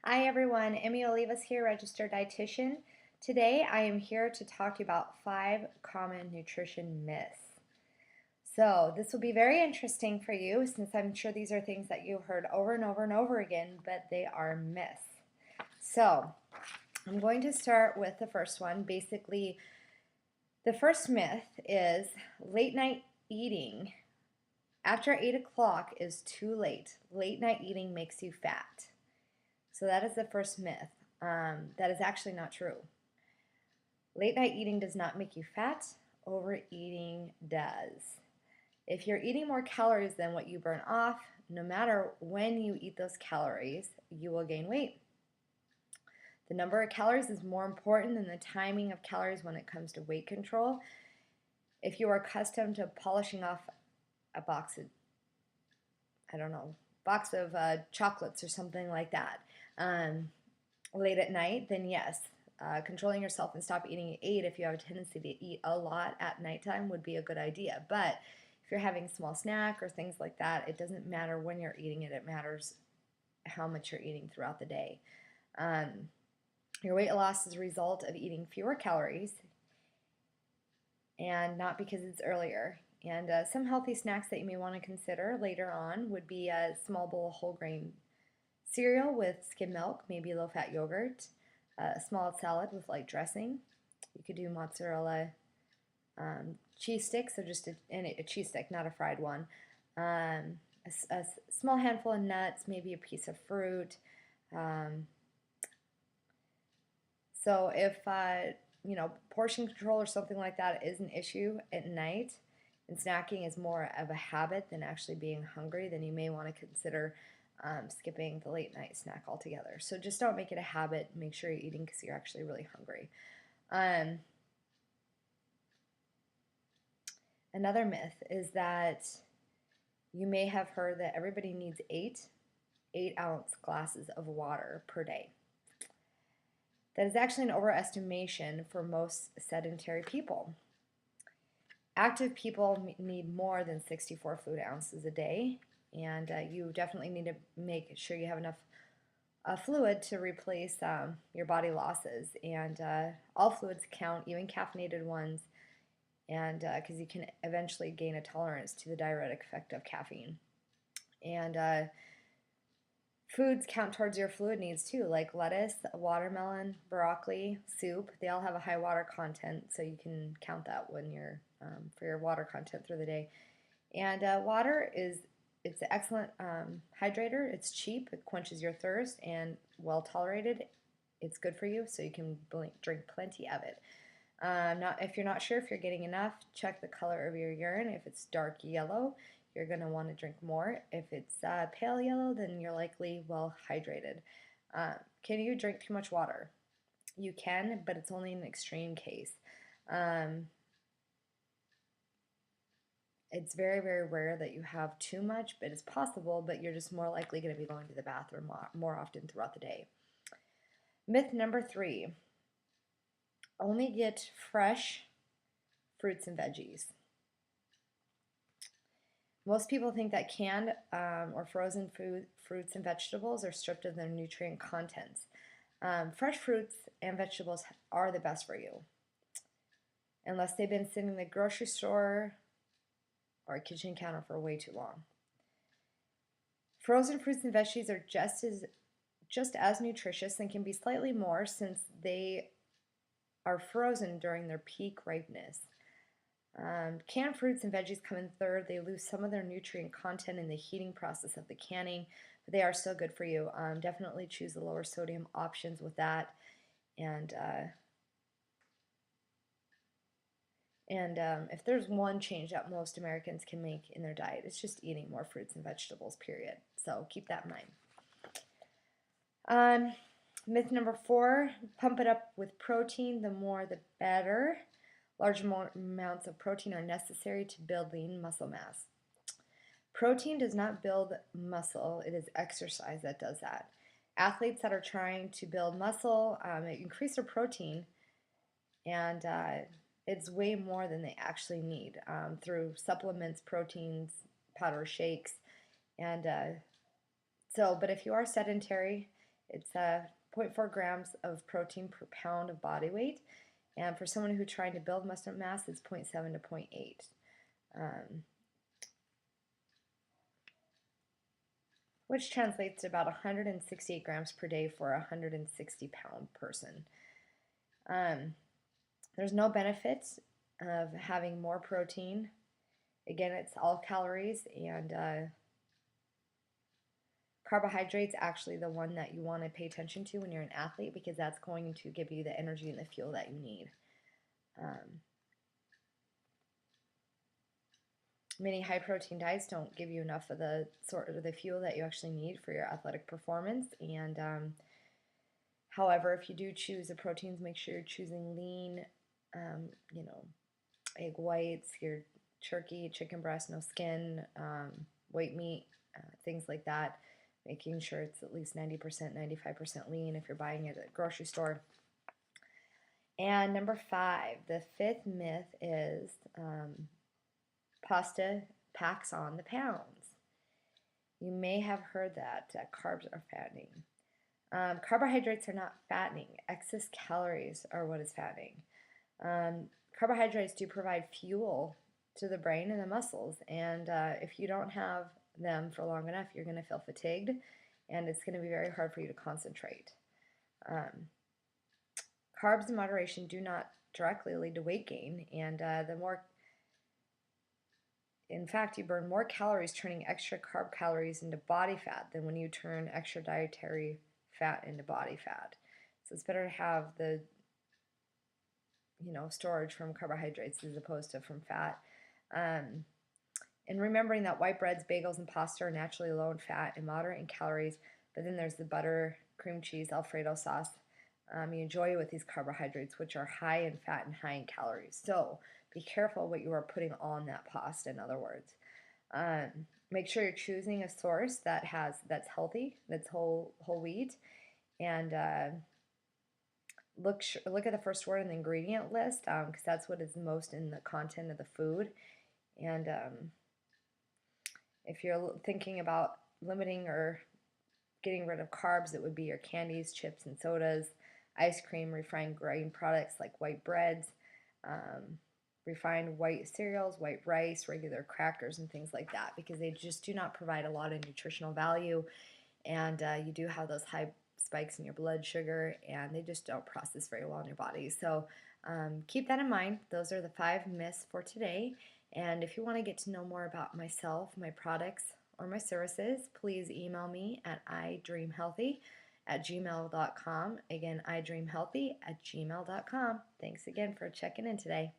Hi everyone, Emmy Olivas here, registered dietitian. Today I am here to talk to you about 5 common nutrition myths. So this will be very interesting for you since I'm sure these are things that you've heard over and over and over again, but they are myths. So I'm going to start with the first one. Basically, the first myth is late night eating after 8 o'clock is too late. Late night eating makes you fat. So that is the first myth. That is actually not true. Late night eating does not make you fat. Overeating does. If you're eating more calories than what you burn off, no matter when you eat those calories, you will gain weight. The number of calories is more important than the timing of calories when it comes to weight control. If you are accustomed to polishing off a box of, I don't know, box of chocolates or something like that, late at night, then yes, controlling yourself and stop eating at 8 if you have a tendency to eat a lot at nighttime would be a good idea. But if you're having a small snack or things like that, it doesn't matter when you're eating it. It matters how much you're eating throughout the day. Your weight loss is a result of eating fewer calories and not because it's earlier. And some healthy snacks that you may want to consider later on would be a small bowl of whole grain cereal with skim milk, maybe low-fat yogurt, a small salad with light dressing. You could do mozzarella cheese sticks, so just a cheese stick, not a fried one. A small handful of nuts, maybe a piece of fruit. So if portion control or something like that is an issue at night, and snacking is more of a habit than actually being hungry, then you may want to consider skipping the late night snack altogether. So just don't make it a habit. Make sure you're eating because you're actually really hungry. Another myth is that you may have heard that everybody needs 8-ounce glasses of water per day. That is actually an overestimation for most sedentary people. Active people need more than 64 fluid ounces a day, and you definitely need to make sure you have enough fluid to replace your body losses. And all fluids count, even caffeinated ones, and because you can eventually gain a tolerance to the diuretic effect of caffeine. And foods count towards your fluid needs too, like lettuce, watermelon, broccoli, soup. They all have a high water content, so you can count that when you're for your water content through the day. And water it's an excellent hydrator. It's cheap, it quenches your thirst, and well tolerated. It's good for you, so you can drink plenty of it. If you're not sure if you're getting enough, check the color of your urine. If it's dark yellow, you're going to want to drink more. If it's pale yellow, then you're likely well hydrated. Can you drink too much water? You can, but it's only an extreme case. It's very, very rare that you have too much, but it's possible, but you're just more likely going to be going to the bathroom more often throughout the day. Myth number 3, only get fresh fruits and veggies. Most people think that canned or frozen fruits and vegetables are stripped of their nutrient contents. Fresh fruits and vegetables are the best for you, unless they've been sitting in the grocery store or a kitchen counter for way too long. Frozen fruits and veggies are just as nutritious and can be slightly more since they are frozen during their peak ripeness. Canned fruits and veggies come in third. They lose some of their nutrient content in the heating process of the canning, but they are still good for you. Definitely choose the lower sodium options with that. And if there's one change that most Americans can make in their diet, it's just eating more fruits and vegetables, period. So keep that in mind. Myth number 4, pump it up with protein. The more the better. Large amounts of protein are necessary to build lean muscle mass. Protein does not build muscle, it is exercise that does that. Athletes that are trying to build muscle increase their protein, and it's way more than they actually need through supplements, proteins, powder shakes, and but if you are sedentary It's 0.4 grams of protein per pound of body weight. And for someone who's trying to build muscle mass, it's 0.7 to 0.8. Which translates to about 168 grams per day for a 160-pound person. There's no benefit of having more protein. Again, it's all calories, and carbohydrates actually the one that you want to pay attention to when you're an athlete, because that's going to give you the energy and the fuel that you need. Many high protein diets don't give you enough of the sort of the fuel that you actually need for your athletic performance. And however, if you do choose the proteins, make sure you're choosing lean, egg whites, your turkey, chicken breast, no skin, white meat, things like that. Making sure it's at least 90%, 95% lean if you're buying it at a grocery store. And number 5, the 5th myth is pasta packs on the pounds. You may have heard that carbs are fattening. Carbohydrates are not fattening. Excess calories are what is fattening. Carbohydrates do provide fuel to the brain and the muscles, and if you don't have them for long enough, you're going to feel fatigued, and it's going to be very hard for you to concentrate. Carbs in moderation do not directly lead to weight gain, and in fact, you burn more calories turning extra carb calories into body fat than when you turn extra dietary fat into body fat. So it's better to have the storage from carbohydrates as opposed to from fat. And remembering that white breads, bagels, and pasta are naturally low in fat and moderate in calories, but then there's the butter, cream cheese, Alfredo sauce. You enjoy with these carbohydrates, which are high in fat and high in calories. So be careful what you are putting on that pasta, in other words. Make sure you're choosing a source that's healthy, that's whole wheat, and look at the first word in the ingredient list, because that's what is most in the content of the food. And if you're thinking about limiting or getting rid of carbs, it would be your candies, chips, and sodas, ice cream, refined grain products like white breads, refined white cereals, white rice, regular crackers, and things like that, because they just do not provide a lot of nutritional value, and you do have those high spikes in your blood sugar, and they just don't process very well in your body. So keep that in mind. Those are the 5 myths for today. And if you want to get to know more about myself, my products, or my services, please email me at idreamhealthy@gmail.com. Again, idreamhealthy@gmail.com. Thanks again for checking in today.